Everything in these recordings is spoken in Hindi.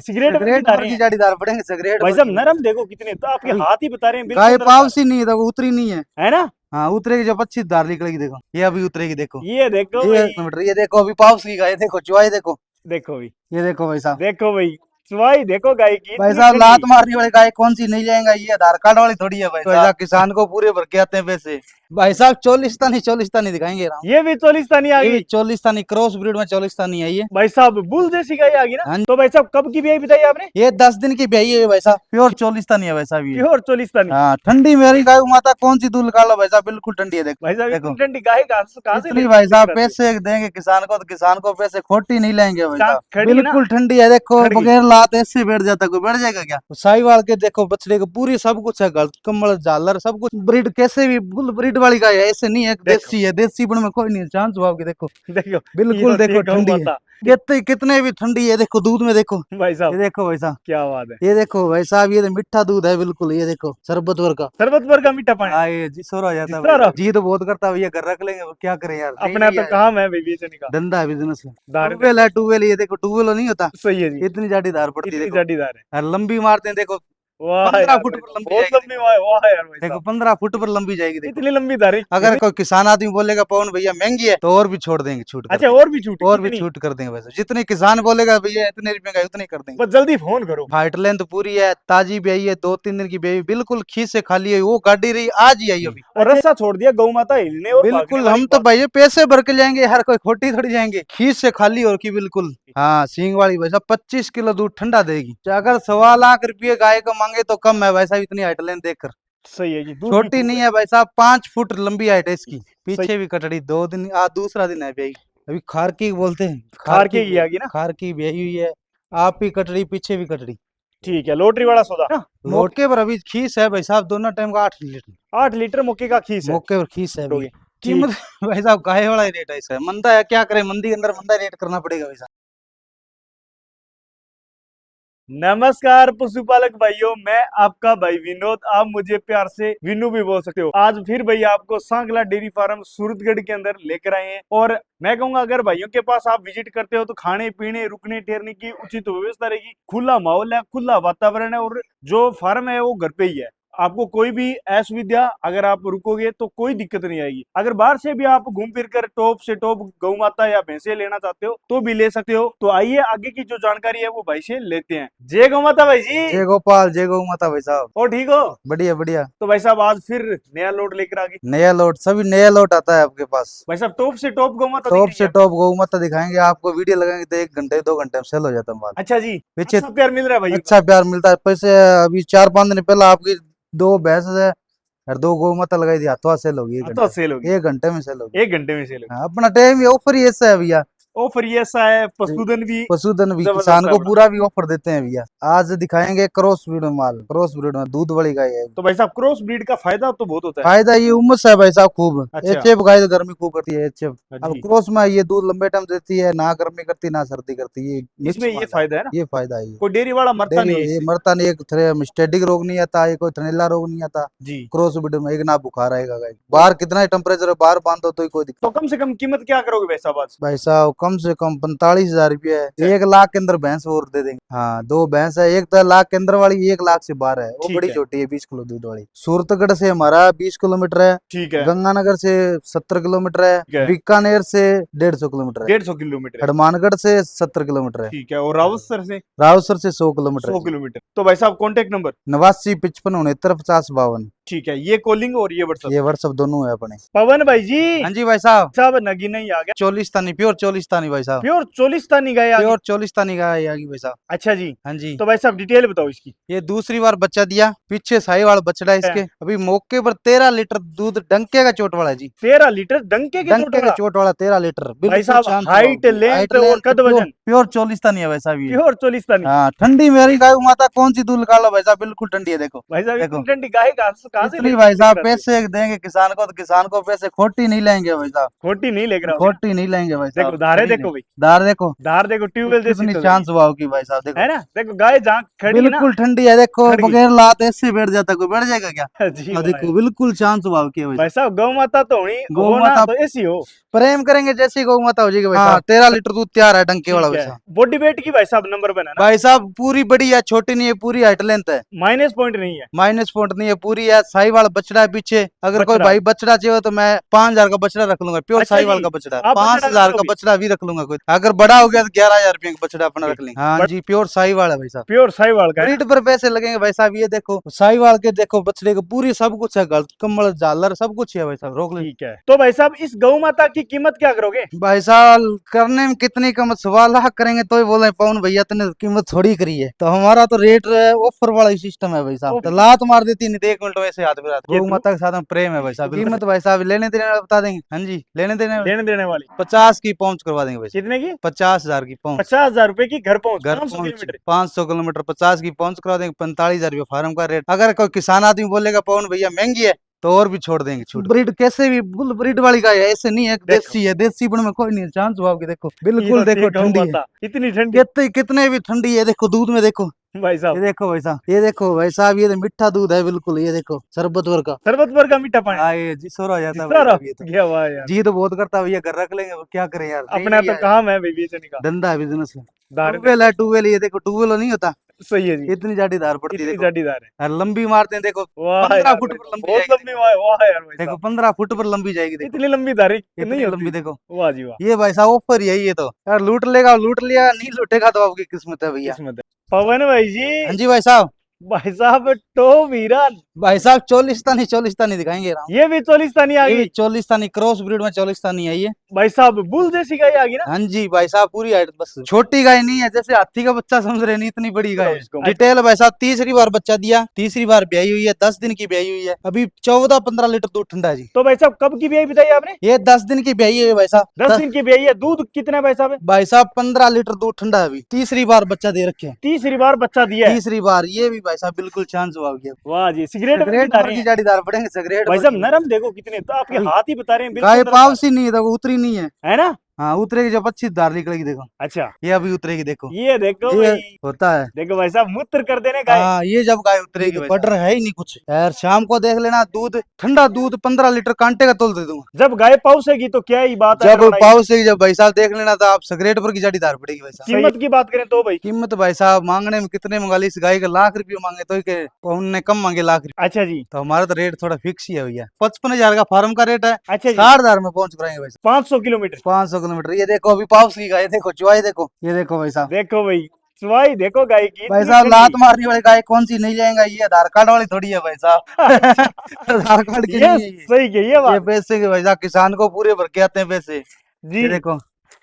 सिगरेट की जालीदार पड़ेंगे सिगरेट भाई साहब नरम देखो कितने, तो आपके हाथ ही बता रहे हैं गाय बिल्कुल पाव सी नहीं है, देखो उतरी नहीं है ना। हाँ उतरेगी जब अच्छी धार निकलेगी, देखो ये अभी उतरेगी, देखो ये देखो ये भाई, 1 किलोमीटर, ये देखो अभी पाव सी गाय, देखो चुवाई देखो, देखो भाई, ये देखो भाई साहब, देखो भाई, चुवाई देखो गाय की भाई इतनी साहब ठंडी। लात मारने वाली गाय कौन सी नहीं जाएगा, ये आधार कार्ड वाली थोड़ी है भाई साहब, किसान को पूरे भर के आते हैं पैसे। भाई साहब चोलिस्तानी दिखाएंगे ना, ये भी चोलिस्तानी आ ये भी गई चोलिस्तानी क्रॉस ब्रीड में चोलिस्तानी है ये। भाई साहब, बुल जैसी गाय आ गई ना। हाँ तो भाई साहब कब की ब्याई बताई आपने? ये 10 दिन की ब्याई है भाई साहब, प्योर चोलिस्तानी है भाई साहब ये। प्योर चोलिस्तानी। हाँ ठंडी मेरी गाय माता कौन सी दूध निकाल लो भाई साहब, बिल्कुल ठंडी है, देखो भाई साहब देखो इतनी ठंडी गाय कहाँ से इसलिए भाई साहब पैसे देंगे किसान को, तो किसान को पैसे खोटी नहीं लेंगे भाई साहब, खड़ी ना, बिल्कुल ठंडी है, देखो खड़ी। बगैर लात ऐसे बैठ जाता, कोई बैठ जाएगा क्या? साहिवाल के देखो बछड़े को पूरी सब कुछ है, गल कम्बल झालर सब कुछ, ब्रीड कैसे भी फुल ब्रीड वाली गाय है, ऐसे नहीं है देसी है, देसी पण में कोई नहीं है चांस भाव की, देखो देखो बिल्कुल देखो ठंडी है, कितने भी ठंडी है, देखो दूध में देखो भाई साहब, ये देखो भाई साहब, क्या बात है, ये देखो भाई साहब, ये तो मीठा दूध है बिल्कुल, ये देखो शरबत वर का, शरबत भर का मीठा पानी। हाँ ये जी सोरा हो जाता है जितना भाई। रहो। जी तो बहुत करता है भैया, घर रख लेंगे क्या करें यार, अपना तो काम है भाई बेचने का, धंधा है बिजनेस है। दार ट्यूबवेल है, ट्यूबवेल ये देखो ट्यूबवेल नहीं होता, सही है जी, इतनी जाडी धार पड़ती है, इतनी देखो जालीदार है। और लंबी मारते हैं, देखो वाह 15 यार फुट भाई पर साहब, लंबी बहुत जाएगी, लंबी, वाह यार भाई देखो साहब, 15 फुट पर लंबी जाएगी, देखो इतनी लंबी धारी। अगर कोई किसान आदमी बोलेगा पवन भैया महंगी है तो और भी छोड़ देंगे, छूट कर अच्छा देंगे, और भी छूट, और भी कितनी? छूट कर देंगे वैसे, जितने किसान बोलेगा भैया इतने रुपए का उतने कर देंगे। बस जल्दी फोन करो। हाइट लेंथ पूरी है, ताजी ब्याई है, 2-3 दिन की ब्याई, बिल्कुल खींच से खाली है, वो गाड़ी रही आज ही आई अभी, और रस्सा छोड़ दिया गौ माता हिलने और भागने बिल्कुल वाली हम तो बात। भैया पैसे भर के जाएंगे हर कोई खोटी थोड़ी जाएंगे, खींच से खाली और की बिल्कुल। हाँ सींग वाली भाई साहब 25 किलो दूध ठंडा देगी, अगर 1.25 लाख गाय को मांगे तो कम है भाई साहब, इतनी हाइट लेंथ देखकर, सही है जी, दूध भी छोटी खूब नहीं है भाई साहब, 5 फुट लंबी हाइट है इसकी, सही। पीछे भी कटड़ी, 2 दिन आज दूसरा दिन है ब्याई, अभी खारकी बोलते हैं, खार के ही आ गई ना। खारकी ब्याई हुई है, आप भी कटड़ी पीछे भी कटड़ी, ठीक है, लॉटरी वाला सौदा ना। मौके पर अभी खीस है भाई साहब, दोनों टाइम का 8 लीटर 8 लीटर मक्के का खीस है। मौके पर खीस है अभी। ठीक। कीमत भाई साहब गाय वाला ही रेट है इसका, मंदा है क्या करें, मंदी के अंदर मंदा रेट करना पड़ेगा भाई साहब। नमस्कार पशुपालक भाइयों, मैं आपका भाई विनोद, आप मुझे प्यार से विनू भी बोल सकते हो। आज फिर भैया आपको सांगला डेयरी फार्म सूरतगढ़ के अंदर लेकर आए हैं, और मैं कहूंगा अगर भाइयों के पास आप विजिट करते हो तो खाने पीने रुकने ठहरने की उचित व्यवस्था रहेगी, खुला माहौल है, खुला वातावरण है, और जो फार्म है वो घर पे ही है। आपको कोई भी असुविधा, अगर आप रुकोगे तो कोई दिक्कत नहीं आएगी। अगर बाहर से भी आप घूम फिर कर टॉप से टॉप गौ माता या भैंसे लेना चाहते हो तो भी ले सकते हो। तो आइए आगे की जो जानकारी है वो भाई से लेते हैं। जय गौ माता भाई जी। जय गोपाल, जय गौ माता भाई साहब, और ठीक हो? बढ़िया बढ़िया। तो भाई साहब आज फिर नया लोड लेकर आ गए। नया लोट, सभी नया लोट आता है आपके पास, भाई साहब टॉप से टॉप गौ माता टॉप दिख से रही है। टॉप गौ माता दिखाएंगे आपको, वीडियो लगाएंगे तो 1 घंटे 2 घंटे में सेल हो जाता है माल। अच्छा जी, पीछे अच्छा प्यार मिल रहा है भाई। अच्छा प्यार मिलता है, पैसे अभी 4-5 दिन पहले आपकी 2 भैंस है और 2 गौ माता लगाई थी, हाथों हाथ सेल होगी, तो सेल होगी 1 घंटे में सेल होगी, 1 घंटे में सेल होगी। हाँ, अपना टाइम ऑफर ही ऐसा है भैया, ऑफर ये ऐसा है, पशुधन भी पशुधन भी जबरदस्त किसान है को अपना। पूरा भी ऑफर देते हैं भैया। आज दिखाएंगे क्रॉस ब्रीड में माल, क्रॉस ब्रीड में दूध वाली गाय है। तो भाई साहब क्रॉस ब्रीड का फायदा तो बहुत होता है। फायदा ये उमस है भाई साहब खूब, अच्छा। एचएफ गाय तो गर्मी खूब करती है, एचएफ अब जी। क्रॉस में ये दूध लंबे टाइम देती है, ना गर्मी करती ना सर्दी करती, ये मिक्स इसमें ये माल है। फायदा है ना, ये फायदा है, कोई डेयरी वाला मरता नहीं है ये इससे। मरता नहीं, एक स्टेटिक रोग नहीं आता, ये कोई थनैला रोग नहीं आता, जी। क्रॉस ब्रीड में एक ना बुखार आएगा गाय, बाहर कितना ही टेम्परेचर है, बाहर बांधो तो कोई दिक्कत। तो कम से कम कीमत क्या करोगे भाई साहब आज? भाई साहब कम से कम 45,000 रुपया है, 1 लाख के अंदर भैंस और दे देंगे। हाँ 2 भैंस है, एक तो लाख के अंदर वाली, 1 लाख से बाहर है, वो ठीक बड़ी है। छोटी है 20 किलो दूध वाली। सूरतगढ़ से हमारा 20 किलोमीटर है, ठीक है। गंगानगर से 70 किलोमीटर ठीक है, है। बीकानेर से 150 किलोमीटर है, 150 किलोमीटर है। हनुमानगढ़ से 70 किलोमीटर है, ठीक है, और रावतसर से रावसर से 100 किलोमीटर 100 किलोमीटर। तो भाई साहब कॉन्टेक्ट नंबर? 8955695052। ठीक है, ये कॉलिंग और ये व्हाट्सएप। ये व्हाट्सएप दोनों है अपने। पवन भाई जी। हाँ जी भाई साहब, साहब नगी नहीं आ गया, चोलिस्तानी प्योर चोलिस्तानी भाई साहब, प्योर चोलिस्तानी गाय आ गई। प्योर चोलिस्तानी गाय आ गई भाई साहब। अच्छा जी, हाँ जी, तो भाई साहब डिटेल बताओ इसकी। ये दूसरी बार बच्चा दिया, पीछे साहिवाल बछड़ा है इसके, अभी मौके पर 13 लीटर दूध डंके का चोट वाला है जी, 13 लीटर डंके के डंके का चोट वाला 13 लीटर। भाई साहब हाइट लेंथ और कद वजन प्योर चोलिस्तानी है भाई साहब ये। प्योर चोलिस्तानी। हाँ ठंडी मेरी गाय माता कौन सी दूध निकालो भाई साहब, बिल्कुल ठंडी है, देखो भाई साहब देखो। इतनी ठंडी गाय कहाँ से इतनी भाई साहब पैसे देंगे किसान को, तो किसान को पैसे खोटी नहीं लेंगे भाई साहब, खोटी नहीं लेकर आओगे। खोटी नहीं लेंगे भाई देखो साहब। धारे धारे देखो भाई, दार देखो, धार देखो, ट्यूबवेल जैसी कितनी तो चांस भाव की भाई साहब देखो, है ना। देखो गाय जहाँ खड़ी है ना, बिल्कुल ठंडी है। देखो खड़ गई। बगैर लात ऐसे बैठ जाता, कोई बैठ जाएगा क्या? जी हाँ भाई। देखो बिल्कुल चांस भाव की है भाई भाई साहब। साहब गौ माता तो होनी गौ हो ना, माता तो ऐसी हो। प्रेम करेंगे जैसी गौ माता हो जाएगी भाई हाँ। साहब। 13 लीटर दूध तैयार है डंके वाला ठीक भाई है, साहब। बॉडी वेट की भाई साहब नंबर बना ना, भाई साहब पूरी बड़ी है, छोटी नहीं है, पूरी हाइट लेंथ है, माइनस पॉइंट नहीं है। माइनस पॉइंट नहीं है, पूरी है। साहीवाल बछड़ा है पीछे, अगर कोई बछड़ा भाई बछड़ा चाहिए तो मैं 5,000 का बछड़ा रख लूंगा, प्योर अच्छा साहीवाल जी, का बछड़ा। आप बछड़ा 5,000 रख का लोगे? बछड़ा भी रख लूंगा, कोई अगर बड़ा हो गया तो 11,000 रुपये का बछड़ा अपना रख लेंगे। हाँ जी प्योर साहीवाल है भाई साहब। प्योर साहिवाल का है ना? ब्रीड पर पैसे लगेंगे भाई साहब। ये देखो साहीवाल के, देखो बछड़े के पूरी सब कुछ है, गल कम्बल झालर सब कुछ है भाई साहब, रोक ले। ठीक है, तो भाई साहब इस गौ माता की कीमत क्या करोगे? भाई साहब करने में कितनी कीमत, 1.25 लाख करेंगे तो ही बोले पवन भैया तूने कीमत थोड़ी करी है, तो हमारा तो रेट ऑफर वाला ही सिस्टम है भाई साहब। तो लात मार देती नहीं तो 1 मिनट वैसे हाथ में ये गौ तो- माता के साथ में प्रेम है भाई साहब। कीमत भाई साहब लेने देने वाले बता देंगे। हाँ जी लेने देने वाले लेने देने वाली 50 की पहुंच करवा देंगे भाई साहब। कितने की? 50,000 की पहुंच। 50,000 रुपए की घर पहुंच, घर 500 पहुंच किलोमीटर। 500 किलोमीटर 50 की पहुंच करवा देंगे। 45,000 फार्म का रेट। अगर कोई किसान आदमी बोलेगा पवन भैया महंगी है तो और भी छोड़ देंगे छूट। ब्रीड कैसे भी बुल ब्रीड वाली गाय है, ऐसे नहीं है देखो। देसी है, देसी पण में कोई नहीं है चांस भाव की। देखो ये बिल्कुल होती देखो है गौ ठंडी है, माता, इतनी ठंडी कितने भी ठंडी है। देखो दूध में देखो, भाई ये साहब। देखो भाई साहब, ये देखो भाई साहब, ये तो मीठा दूध है बिल्कुल। ये देखो शरबत वर का। शरबत भर का मीठा पानी। हाँ ये जी सोरा हो जाता है भाई सारा साहब। ये तो गया हुआ है यार। जी तो बहुत करता है भैया, घर रख लेंगे क्या करें यार, अपना तो काम है भाई बेचने का, धंधा है बिजनेस है। धार ट्यूबवेल है ट्यूबवेल, ये देखो ट्यूबवेल नहीं होता, सही है जी, इतनी जाडी धार पड़ती है इतनी देखो। जाडीदार है। और लंबी मारते हैं देखो, वाह 15 यार फुट भाई पर साहब, लंबी बहुत जाएगी लंबी, वाह वाह यार भाई देखो, साहब। 15 फुट पर लंबी जाएगी देखो, इतनी लंबी धारी इतनी नहीं लंबी होती। देखो। वाह जी वाह। ये भाई साहब ऑफर यही है, तो यार लूट लेगा लूट लिया, नहीं लूटेगा तो आपकी किस्मत है भैया। किस्मत है। पवन भाई जी, हाँ जी भाई साहब। भाई साहब टो वीरन, भाई साहब चोलिस्तानी दिखाएंगे राम। ये भी चोलिस्तानी आ ये गई। भी चोलिस्तानी क्रॉस ब्रीड में चोलिस्तानी है ये। भाई साहब बुल जैसी गाय आ गई ना। हाँ जी भाई साहब पूरी हाइट, बस छोटी गाय नहीं है, जैसे हाथी का बच्चा समझ रहे नहीं, इतनी बड़ी गाय इसको है। डिटेल भाई साहब, तीसरी बार बच्चा दिया, तीसरी बार ब्याई हुई है, 10 दिन की ब्याई हुई है, अभी 14-15 लीटर दूध ठंडा है जी। तो भाई साहब कब की ब्याई बताई आपने? ये 10 दिन की ब्याई है भाई साहब। 10 दिन की ब्याई है, दूध कितना है भाई साहब? भाई साहब 15 लीटर दूध ठंडा है अभी, तीसरी बार बच्चा दे रखे हैं। तीसरी बार बच्चा दिया है। तीसरी बार ये भी भाई साहब बिल्कुल चांस हुआ गया। वाह जी, सिगरेट सिगरेट भर की जाड़ीदार पड़ेंगे सिगरेट भाई भर साहब की। नरम देखो कितने, तो आपके हाथ ही बता रहे हैं गाय बिल्कुल पाव सी नहीं है, देखो उतरी नहीं है है ना। हाँ उतरेगी जब अच्छी धार निकलेगी देखो, अच्छा ये अभी उतरेगी देखो, ये देखो ये भाई, होता है। देखो भाई साहब मूत्र कर देने गाय। हाँ ये जब गाय उतरेगी भाई बटर है ही नहीं कुछ यार। शाम को देख लेना दूध, ठंडा दूध 15 लीटर कांटे का तोल दे दूंगा। जब गाय पाउसेगी तो क्या ही बात है, जब पाव से जब भाई साहब देख लेना तो आप सिगरेट पर की जाड़ी धार पड़ेगी भाई साहब। कीमत की बात करें तो भाई, कीमत भाई साहब मांगने में कितने मंगा ली, इस गाय का ₹1,00,000 मांगे तो के उन्होंने कम मांगे ₹1,00,000। अच्छा जी, तो हमारा तो रेट थोड़ा फिक्स ही है भैया, 55,000 का फार्म का रेट है, अच्छा जी, 60,000 में पहुंच कराएंगे भाई साहब। 500 किलोमीटर। 500 किलोमीटर। ये देखो अभी पाउस की गाय देखो, चुवाई देखो, ये देखो भाई साहब। देखो भाई चुवाई देखो गाय की, भाई इतनी साहब ठंडी। लात मारने वाली गाय कौन सी नहीं जाएगा, ये आधार कार्ड वाली थोड़ी है भाई साहब। आधार कार्ड की ये नहीं है ये। सही है ये ये बात पैसे के भाई साहब किसान को पूरे भर के आते हैं पैसे। जी। ये देखो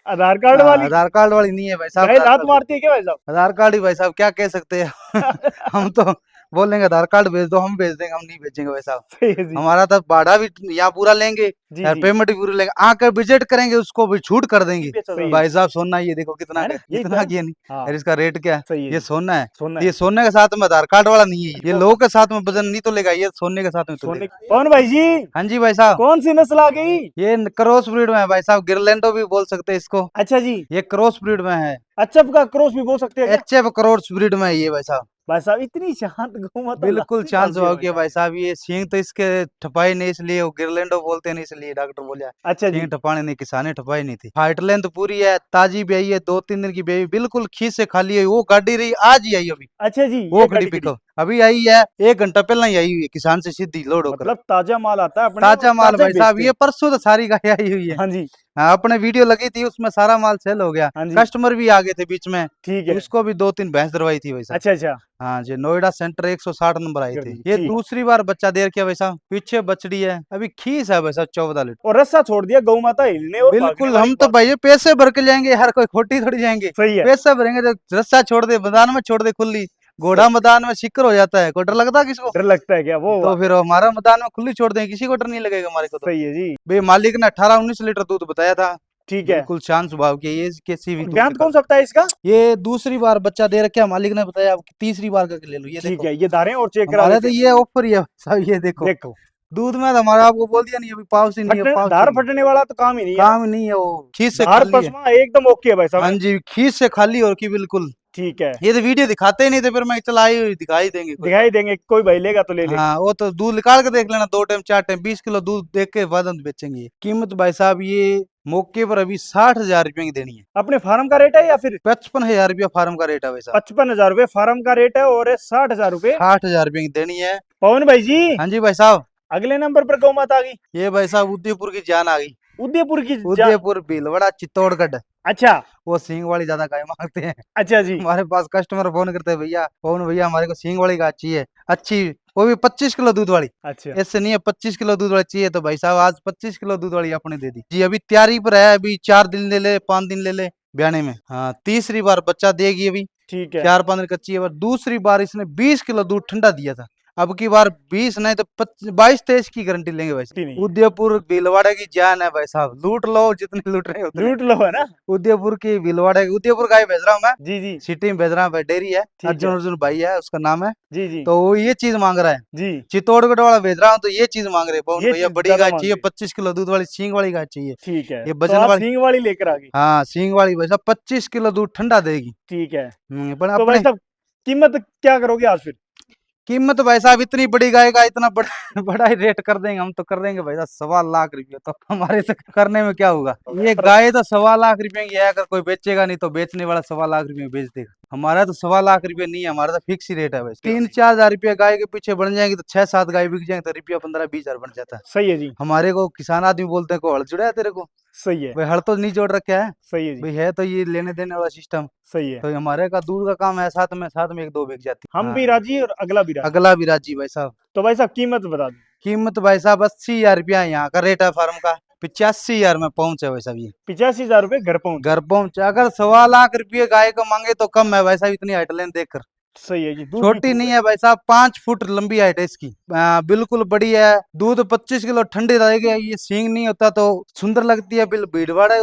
आधार कार्ड हाँ, वाली आधार कार्ड वाली नहीं है भाई साहब। गाय आधार लात कार्ड- मारती है क्या भाई साहब? आधार कार्ड ही भाई साहब क्या कह सकते हैं। हम तो बोलेंगे आधार कार्ड भेज दो, हम भेज देंगे, हम नहीं भेजेंगे भाई साहब। सही है जी, हमारा तो भाड़ा भी यहाँ पूरा लेंगे जी और जी, पेमेंट भी पूरी लेंगे, आकर विजिट करेंगे उसको भी छूट कर देंगे। सही है। भाई साहब सोना ये देखो कितना है ना? यही कितना तो। किया नहीं, हाँ और इसका रेट क्या है? सही है ये जी, सोना है, सोना ये सोने के साथ में आधार कार्ड वाला नहीं है, ये लोग के साथ में वजन नहीं तो लेगा, ये सोने के साथ में तो सोने लेगा। कौन भाई जी, हाँ जी भाई साहब, कौन सी नस्ल आ गई? ये क्रॉस ब्रीड में है भाई साहब, गिरलैंडो भी बोल सकते हैं इसको, अच्छा जी, ये क्रॉस ब्रीड में है, अच्छप का क्रॉस भी बोल सकते हैं क्या? एचएफ क्रॉस ब्रीड में है ये भाई साहब। भाई साहब इतनी शांत गौ माता बिल्कुल लाती चांस कौन सी है हुआ भाई कि साहब? भाई साहब ये सींग तो इसके ठपाई नहीं, इसलिए वो गिरलैंडो बोलते नहीं, इसलिए डॉक्टर बोलिया अच्छा जी, सींग ठपाने नहीं, किसाने ठपाई नहीं थी। हाइट लेंथ पूरी है, ताजी ब्याई है, 2-3 दिन की ब्याई, बिल्कुल खीस से खाली है। वो गाड़ी रही आज ही आई अभी, अच्छा जी, वो ये खड़ी गाड़ी पिकअप अभी आई है, 1 घंटा पहले ही आई हुई है, किसान से सीधी लोड होकर। मतलब ताजा माल आता है अपने, ताजा माल ताजा भाई साहब, बेचते ये परसों तो सारी गाय आई हुई हैं। है। हाँ जी, हाँ, अपने वीडियो लगी थी उसमें सारा माल सेल हो गया, हाँ जी, कस्टमर भी आ गए थे बीच में, ठीक है। उसको भी 2-3 भैंस दरवाई थी भाई साहब। अच्छा अच्छा, हाँ जी, नोएडा सेंटर 160 नंबर आई थी। ये ठीक। दूसरी बार बच्चा दे रखा भाई साहब, पीछे बछड़ी है, अभी खीस है भाई साहब 14 लीटर। और रस्सा छोड़ दिया गौ माता हिलने और भागने बिल्कुल, वाली हम तो बात। भाई पैसे भर के जाएंगे, हर कोई खोटी थोड़ी जाएंगे, सही है, पैसे भरेंगे तो रस्सा छोड़ दे, मैदान में छोड़ दे खुली, घोड़ा मैदान में शिकर हो जाता है, कोई डर लगता है किसको? डर लगता है क्या वो? तो फिर हमारा मैदान में खुली छोड़ दें, किसी को डर नहीं लगेगा हमारे को तो। सही है जी, भाई मालिक ने 18-19 लीटर दूध बताया था, ठीक है। बिल्कुल शांत स्वभाव के, ये कैसी भी दूध ज्ञान निकाल- कौन सकता है इसका? ये दूसरी बार बच्चा दे रखा, मालिक ने बताया, अब तीसरी बार का ले लो। ये ठीक देखो है, ये धारे और चेक करा हमारे तो लेते हैं। ये ऑफर ही है साहब, ये देखो देखो दूध में तो हमारा आपको बोल दिया नहीं, अभी पाउच ही नहीं है, पाउच धार ही नहीं फटने वाला तो काम ही नहीं है। काम ही नहीं है, वो खीस से धार खाली है। पसमा एकदम ओके है भाई हाँ साहब। जी, खीस से खाली और की बिल्कुल। ठीक है, ये तो वीडियो दिखाते ही नहीं थे, फिर मैं चला आई हुई दिखाई देंगे कोई दिखाई देंगे, कोई भाई लेगा तो ले बात। लेगा। हाँ वो तो दूध निकाल के देख लेना, 2 टाइम 4 टाइम 20 किलो दूध देख के बाद हम बेचेंगे। ये कीमत भाई साहब ये मौके पर अभी 60,000 रुपए की देनी है। अपने फार्म का रेट है या फिर 55,000 रुपया फार्म का रेट है भाई साहब। 55,000 रुपए फार्म का रेट है और 60,000 रुपए 60,000 रुपए की देनी है। पवन भाई जी। हाँ जी भाई साहब। अगले नंबर पर गौ माता आ गई, ये भाई साहब उदयपुर की जान आ गई। उदयपुर की उदयपुर भीलवाड़ा चित्तौड़गढ़, अच्छा वो सींग वाली ज्यादा गाय मांगते हैं। अच्छा जी। हमारे पास कस्टमर फोन करते हैं, भैया कौन भैया हमारे को सींग वाली गाय चाहिए अच्छी, वो भी 25 किलो दूध वाली। अच्छा ऐसे नहीं है, 25 किलो दूध वाली चाहिए तो भाई साहब आज 25 किलो दूध वाली आपने दे दी जी। अभी तैयारी पर है, अभी 4 दिन ले ले 5 दिन ले ले ब्याने में। हाँ तीसरी बार बच्चा देगी अभी, ठीक है। 4-5 दिन कच्ची है। पर दूसरी बार इसने 20 किलो दूध ठंडा दिया था, अब की बार 20 नहीं तो 22-23 की गारंटी लेंगे भाई साहब। नहीं उदयपुर भीलवाड़ा की जान है भाई साहब, लूट लो जितने लूट रहे हैं उतने। लूट लो है ना। उदयपुर की भीलवाड़ा की, उदयपुर गाय भेज रहा हूँ मैं, जी जी सिटी में भेज रहा हूँ भाई, डेयरी है, ठीक अर्जुन है। अर्जुन भाई है उसका नाम है। जी जी तो वो ये चीज मांग रहा है, जी चित्तौड़गढ़ वाला भेज रहा हूँ तो ये चीज मांग रहे हैं पवन ये भैया, चीज बड़ी ज्यादा गाय मांग चाहिए, रहे। 25 किलो दूध वाली सींग वाली गाय चाहिए। ठीक है, ये तो वजन आज वाली, सींग वाली लेकर आ गई। हाँ सींग वाली भाई साहब 25 किलो दूध ठंडा देगी। ठीक है, पर तो भाई अपने साहब कीमत क्या करोगे आज फिर। कीमत भाई साहब इतनी बड़ी गाय का इतना बड़ा बड़ा ही रेट कर देंगे हम, तो कर देंगे भाई साहब 1.25 लाख, तो हमारे से करने में क्या होगा। ये गाय तो 1.25 लाख की है, अगर कोई बेचेगा नहीं तो बेचने वाला 1.25 लाख में बेच देगा। हमारा तो 1.25 लाख नहीं है, हमारा तो फिक्स ही रेट है भाई। 3-4 हजार रुपया गाय के पीछे बढ़ जाएंगे तो 6-7 गाय बिक जाएंगे तो रुपया 15-20 हजार बन जाता है। सही है जी, हमारे को किसान आदमी बोलते हैं को हल जुड़ा है तेरे को, सही है, भाई हल तो नहीं जोड़ रखा है सही है जी, भाई, है तो ये लेने देने वाला सिस्टम। सही है। तो हमारे का दूध का काम है, साथ में 1-2 बिक जाती है। हम हाँ, भी राजी और अगला भी राजी। अगला भी राजी भाई साहब। तो भाई साहब कीमत बता दो। कीमत भाई साहब 80,000 रुपया यहाँ का रेट है फार्म का, 85,000 में पहुंचे भाई साहब। ये 85,000 रुपए घर पहुंचे। घर पहुंचे, अगर 1.25 लाख गाय को मांगे तो कम है भाई साहब, इतनी हाइट लेन देखकर। सही है जी, दूध भी छोटी खूब नहीं है भाई साहब, 5 फुट लंबी हाइट है इसकी, बिल्कुल बड़ी है। दूध 25 किलो ठंडी रहेगी, ये सींग नहीं होता तो सुंदर लगती है। भीड़वाड़ा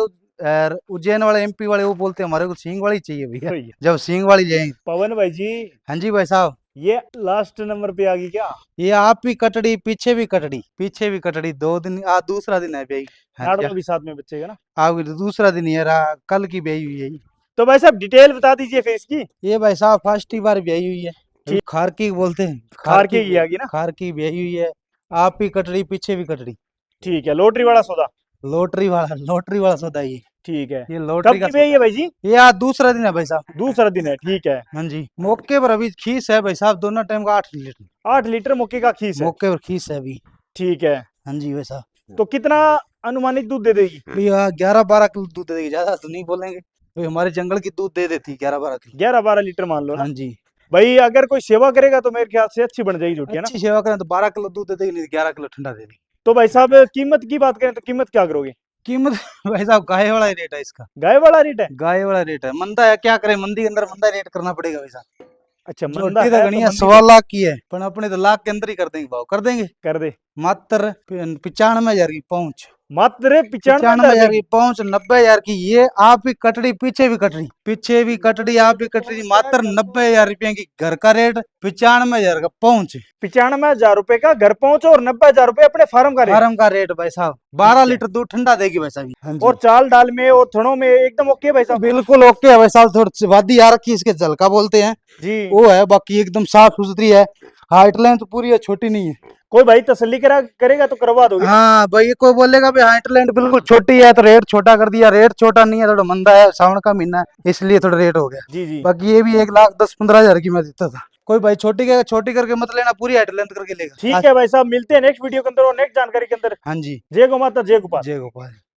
उज्जैन वाले एमपी वाले वो बोलते हैं हमारे को सींग वाली चाहिए भैया, सही है। जब सींग वाली जाएंगे। पवन भाई जी, हाँ जी भाई साहब। ये लास्ट नंबर पे आ गई क्या। ये आप भी कटड़ी, पीछे भी कटड़ी, पीछे भी कटड़ी, 2 दिन आज दूसरा दिन है भाई। हाँ नाड़ जी, में भी साथ में बचेगा ना। आपकी तो दूसरा दिन ही है, कल की ब्याई हुई है ये। तो भाई साहब डिटेल बता दीजिए फेस की। ये भाई साहब फर्स्ट ही बार ब्याई हुई है, ठीक। खारकी बोलते हैं, खारकी की आ गई ना। खारकी ब्याई हुई है। आप भी कटड़ी, पीछे भी कटड़ी। ठीक है, लोटरी वाला सौदा। लोटरी वाला सौदा ये। ठीक है, ये लोटरी कब का की है ये भाई जी। ये आज दूसरा दिन है भाई साहब। दूसरा दिन है, ठीक है। हाँ जी, मौके पर अभी खीस है भाई साहब, दोनों टाइम का 8 लीटर 8 लीटर मक्के का खीस है। मौके पर खीस है अभी। ठीक है, हाँ जी भाई साहब। तो कितना अनुमानित दूध दे देगी। भैया 11-12 किलो दूध दे देगी, ज्यादा तो नहीं बोलेंगे भाई, हमारे जंगल की दूध दे देती 11-12 किलो। 11-12 लीटर मान लो ना। हाँ जी, भाई अगर कोई सेवा करेगा तो मेरे ख्याल से अच्छी बन जाएगी झूठी, है ना। अच्छी सेवा करें तो 12 किलो दूध दे देगी, नहीं 11 किलो ठंडा दे देगी। तो भाई साहब कीमत की बात करें तो कीमत क्या करोगे। कीमत भाई साहब गाय वाला ही रेट है इसका, गाय वाला रेट है। गाय वाला रेट है। मंदा है, क्या करें, मंदी के अंदर मंदा रेट करना पड़ेगा भाई साहब। अच्छा मंदा छोटी है तो तो गणी है, मंदी 1.25 लाख की है, पर अपने तो लाख के अंदर ही कर देंगे भाव, कर देंगे। कर दे। मात्र 95,000 की पहुंच, मात्र 95,000 की 95,000 पहुंच, 90,000 की ये आप भी कटड़ी, पीछे भी कटड़ी, पीछे भी कटड़ी, आप भी कटड़ी, मात्र 90,000 रुपए की घर का रेट, 95,000 का पहुंच। 95,000 रुपए का घर पहुंच और 90,000 रुपए अपने फार्म का रेट। फार्म का रेट भाई साहब, 12 लीटर दूध ठंडा देगी भाई साहब। हाँ जी, और चाल डाल में और थनों में एकदम ओके भाई साहब। बिल्कुल ओके है भाई साहब। थोड़ी सी वादी आ रखी है इसके, झलका बोलते हैं जी, वो है, बाकी एकदम साफ सुथरी है। हाइट लेंथ तो पूरी है, छोटी नहीं है। कोई भाई तसल्ली करेगा तो करवा दोगे। हाँ भाई, कोई बोलेगा भाई हाइट लेंथ बिल्कुल छोटी है तो रेट छोटा कर दिया, रेट छोटा नहीं है, थोड़ा मंदा है, सावन का महीना है इसलिए थोड़ा रेट हो गया। जी जी, बाकी ये भी 1,10,15,000 की मैं देता था। कोई भाई छोटी करके मत लेना, पूरी हाइट लेंथ करके लेगा। ठीक है भाई साहब, मिलते हैं नेक्स्ट वीडियो के अंदर और नेक्स्ट जानकारी के अंदर। हाँ जी, जय गौ माता, जय गोपाल। जय गोपाल।